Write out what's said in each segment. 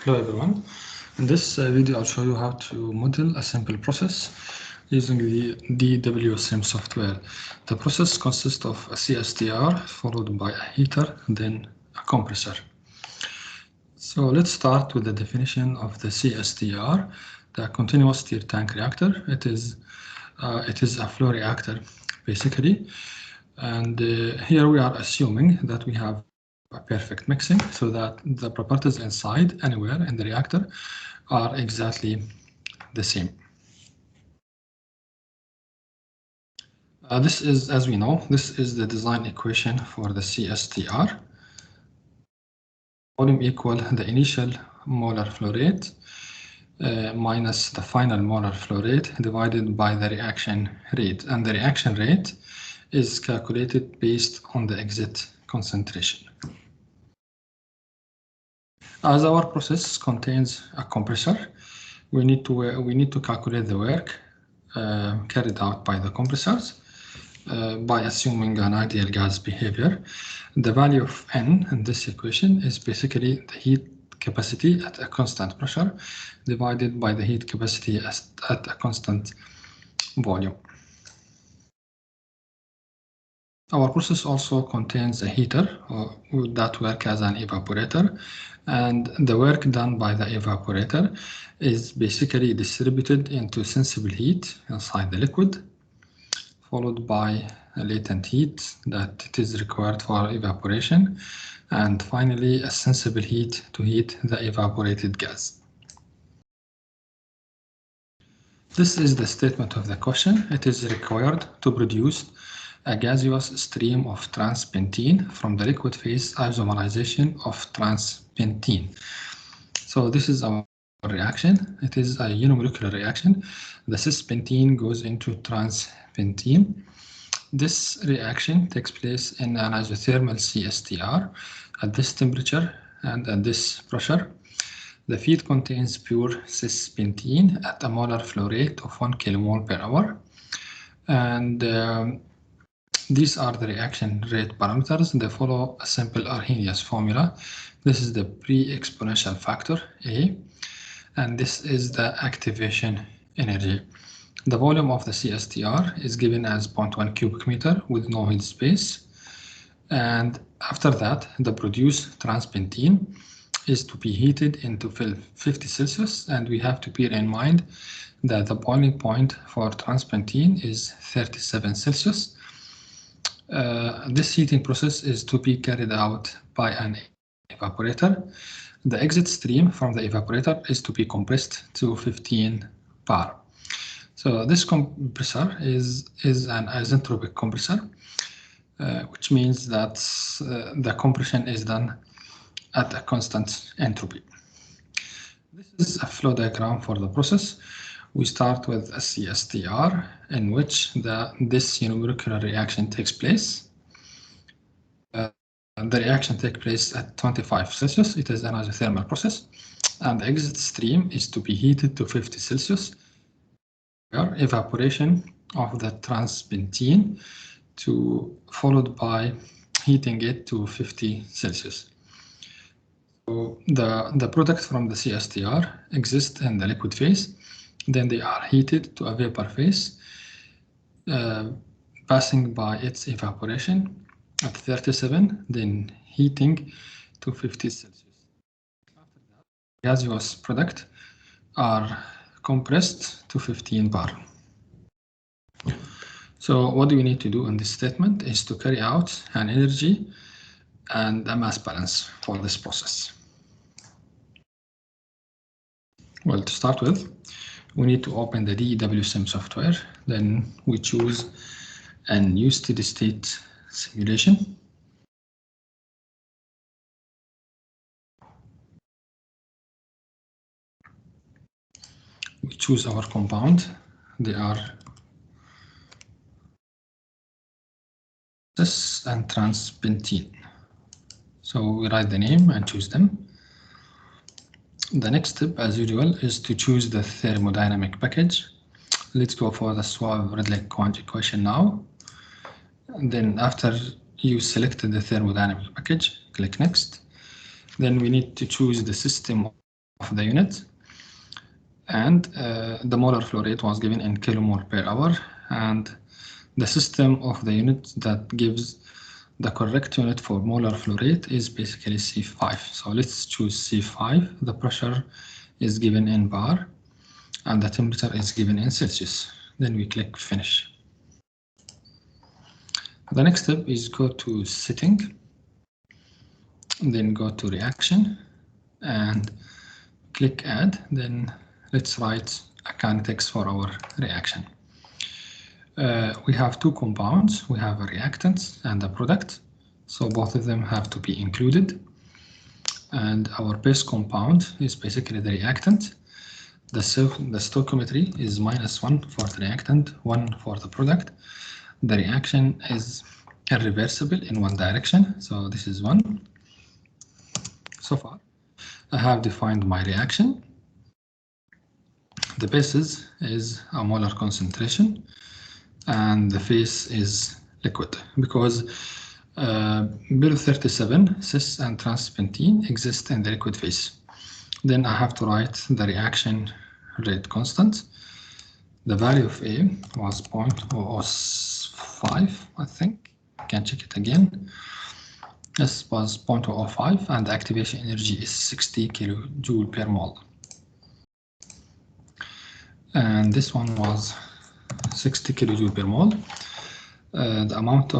Hello everyone. In this video I'll show you how to model a simple process using the DWSIM software. The process consists of a CSTR followed by a heater and then a compressor. So let's start with the definition of the CSTR, the continuous stir tank reactor. It is a flow reactor basically, and here we are assuming that we have a perfect mixing so that the properties inside anywhere in the reactor are exactly the same. This is, as we know, this is the design equation for the CSTR. Volume equal the initial molar flow rate minus the final molar flow rate divided by the reaction rate, and the reaction rate is calculated based on the exit concentration. As our process contains a compressor, we need to calculate the work carried out by the compressors by assuming an ideal gas behavior. The value of N in this equation is basically the heat capacity at a constant pressure divided by the heat capacity at a constant volume. Our process also contains a heater that works as an evaporator, and the work done by the evaporator is basically distributed into sensible heat inside the liquid, followed by a latent heat that it is required for evaporation, and finally a sensible heat to heat the evaporated gas. This is the statement of the question. It is required to produce a gaseous stream of transpentene from the liquid phase isomerization of transpentene. So this is our reaction. It is a unimolecular reaction. The cispentene goes into transpentene. This reaction takes place in an isothermal CSTR at this temperature and at this pressure. The feed contains pure cispentene at a molar flow rate of 1 kmol per hour. And these are the reaction rate parameters. They follow a simple Arrhenius formula. This is the pre-exponential factor A, and this is the activation energy. The volume of the CSTR is given as 0.1 cubic meter with no heat space. And after that, the produced transpentene is to be heated into 50 Celsius, and we have to bear in mind that the boiling point for transpentene is 37 Celsius. This heating process is to be carried out by an evaporator. The exit stream from the evaporator is to be compressed to 15 bar. So this compressor is an isentropic compressor, which means that the compression is done at a constant entropy. This is a flow diagram for the process. We start with a CSTR in which this unimolecular reaction takes place. The reaction takes place at 25 Celsius. It is an isothermal process, and the exit stream is to be heated to 50 Celsius. Evaporation of the transpentene followed by heating it to 50 Celsius. So the products from the CSTR exist in the liquid phase. Then they are heated to a vapor phase, passing by its evaporation at 37, then heating to 50 Celsius. After that, gaseous products are compressed to 15 bar. So what do we need to do in this statement is to carry out an energy and a mass balance for this process. Well, to start with, we need to open the DWSIM software. Then we choose a new steady state simulation. We choose our compound. They are cis and transpentene. So we write the name and choose them. The next step, as usual, is to choose the thermodynamic package. Let's go for the Suave-Redlich equation now. And then after you selected the thermodynamic package, click Next. Then we need to choose the system the unit, and the molar flow rate was given in kilomole per hour, and the system of the unit that gives the correct unit for molar flow rate is basically C5. So let's choose C5. The pressure is given in bar and the temperature is given in Celsius. Then we click finish. The next step is go to setting, then go to reaction and click add. Then let's write a kinetics for our reaction. We have two compounds. We have a reactant and a product, so both of them have to be included. And our base compound is basically the reactant. The stoichiometry is -1 for the reactant, 1 for the product. The reaction is irreversible in one direction, so this is 1. So far, I have defined my reaction. The basis is a molar concentration, and the phase is liquid, because below 37, cis and transpentene exist in the liquid phase. Then I have to write the reaction rate constant. The value of A was 0.005, I think. I can check it again. This was 0.005, and the activation energy is 60 kilojoule per mole. And this one was 60 kilojoule per mole. The amount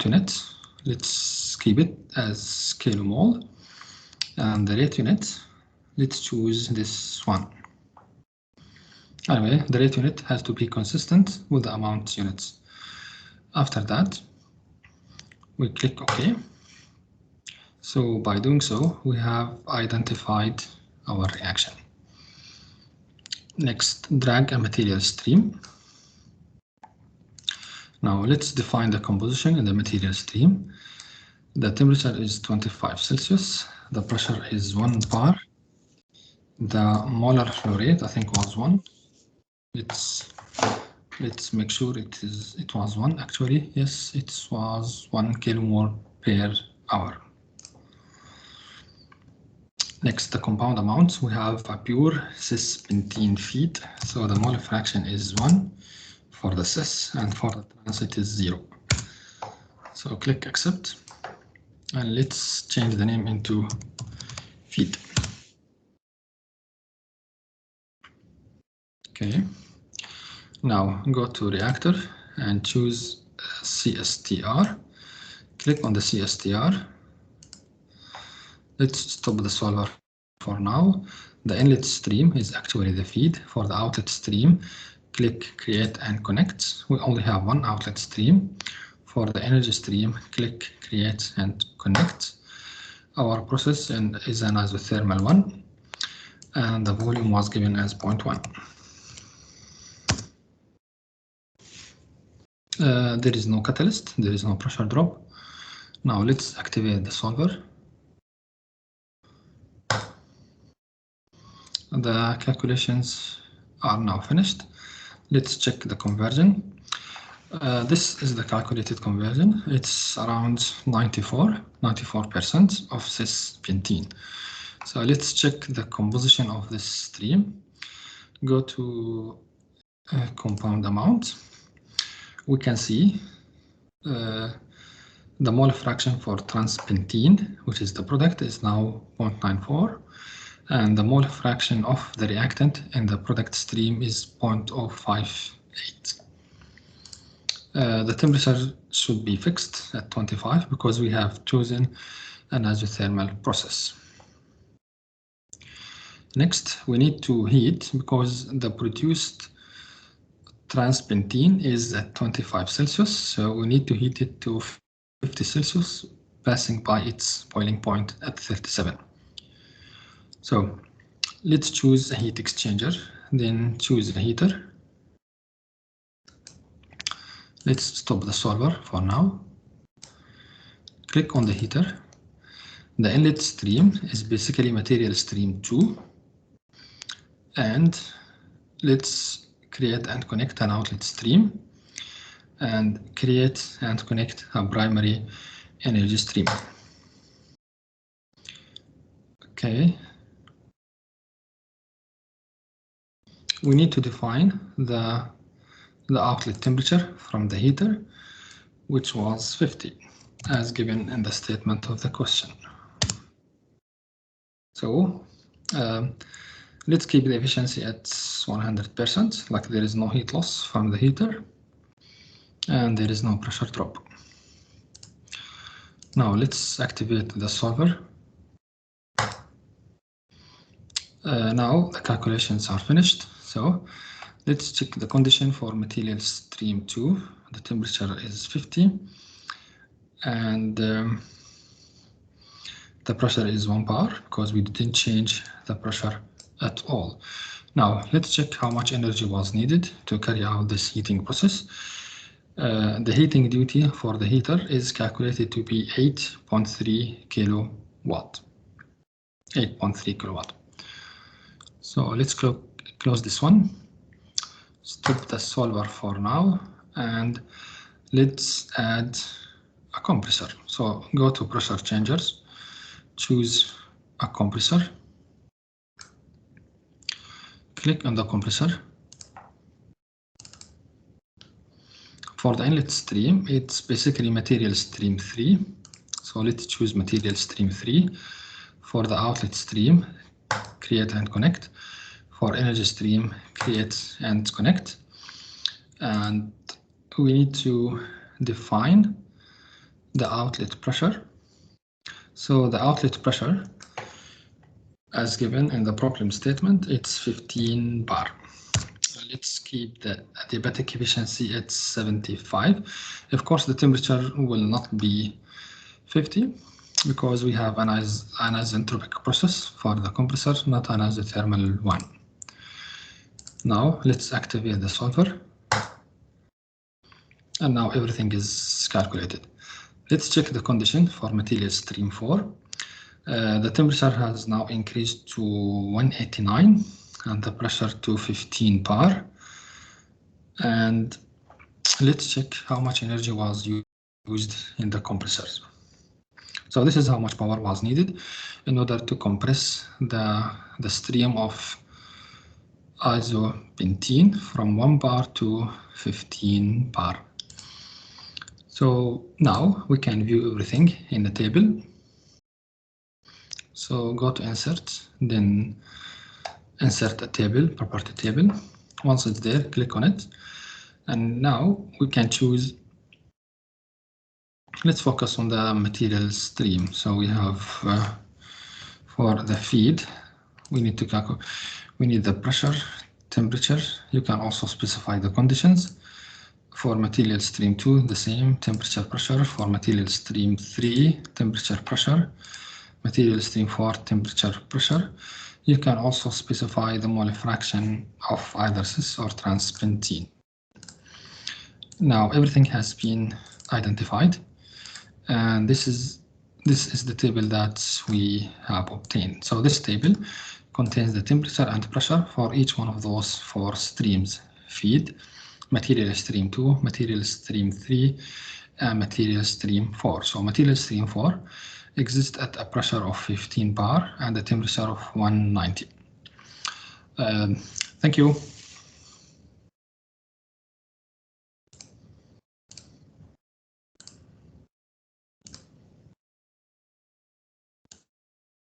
unit, let's keep it as kilomole, and the rate unit, let's choose this one. Anyway, the rate unit has to be consistent with the amount units. After that, we click OK. So by doing so, we have identified our reaction. Next, drag a material stream. Now let's define the composition in the material stream. The temperature is 25 Celsius. The pressure is 1 bar. The molar flow rate, I think, was 1. Let's make sure it was 1 actually. Yes, it was 1 kilomole per hour. Next, the compound amounts. We have a pure cis-pentene feed, so the mole fraction is 1 for the cis, and for the trans it is 0. So click accept, and let's change the name into feed. Okay, now go to reactor and choose CSTR. Click on the CSTR. Let's stop the solver for now. The inlet stream is actually the feed. For the outlet stream, click create and connect. We only have one outlet stream. For the energy stream, click create and connect. Our process is an isothermal one, and the volume was given as 0.1. There is no catalyst, there is no pressure drop. Now let's activate the solver. The calculations are now finished. Let's check the conversion. This is the calculated conversion. It's around 94% of cis-pentene. So let's check the composition of this stream. Go to compound amount. We can see the mole fraction for transpentene, which is the product, is now 0.94. And the mole fraction of the reactant in the product stream is 0.058. The temperature should be fixed at 25 because we have chosen an isothermal process. Next, we need to heat because the produced transpentene is at 25 Celsius, so we need to heat it to 50 Celsius, passing by its boiling point at 37. So let's choose a heat exchanger, then choose a heater. Let's stop the solver for now. Click on the heater. The inlet stream is basically material stream 2. And let's create and connect an outlet stream and create and connect a primary energy stream. Okay. we need to define the outlet temperature from the heater, which was 50, as given in the statement of the question. So let's keep the efficiency at 100%, like there is no heat loss from the heater and there is no pressure drop. Now let's activate the solver. Now the calculations are finished. So let's check the condition for material stream 2. The temperature is 50 and the pressure is 1 bar because we didn't change the pressure at all. Now let's check how much energy was needed to carry out this heating process. The heating duty for the heater is calculated to be 8.3 kilowatt. 8.3 kilowatt. So let's close this one. Stop the solver for now and let's add a compressor. So go to pressure changers, choose a compressor, click on the compressor. For the inlet stream, it's basically material stream 3. So let's choose material stream 3. For the outlet stream, create and connect. For energy stream, create and connect. And we need to define the outlet pressure. So the outlet pressure, as given in the problem statement, it's 15 bar. Let's keep the adiabatic efficiency at 75. Of course, the temperature will not be 50 because we have an isentropic process for the compressor, not an isothermal one. Now let's activate the solver. And now everything is calculated. Let's check the condition for material stream 4. The temperature has now increased to 189 and the pressure to 15 bar. And let's check how much energy was used in the compressors. So this is how much power was needed in order to compress the stream of isopentene from 1 bar to 15 bar. So now we can view everything in the table. So go to insert, then insert a table, property table. Once it's there, click on it. And now we can choose, let's focus on the material stream. So we have for the feed, we need the pressure, temperature. You can also specify the conditions. For material stream 2, the same temperature, pressure. For material stream 3, temperature, pressure. Material stream 4, temperature, pressure. You can also specify the mole fraction of either cis or trans pentene. Now everything has been identified, and this is the table that we have obtained. So this table contains the temperature and pressure for each one of those 4 streams: feed, material stream 2, material stream 3, and material stream 4. So material stream 4 exists at a pressure of 15 bar and a temperature of 190. Thank you.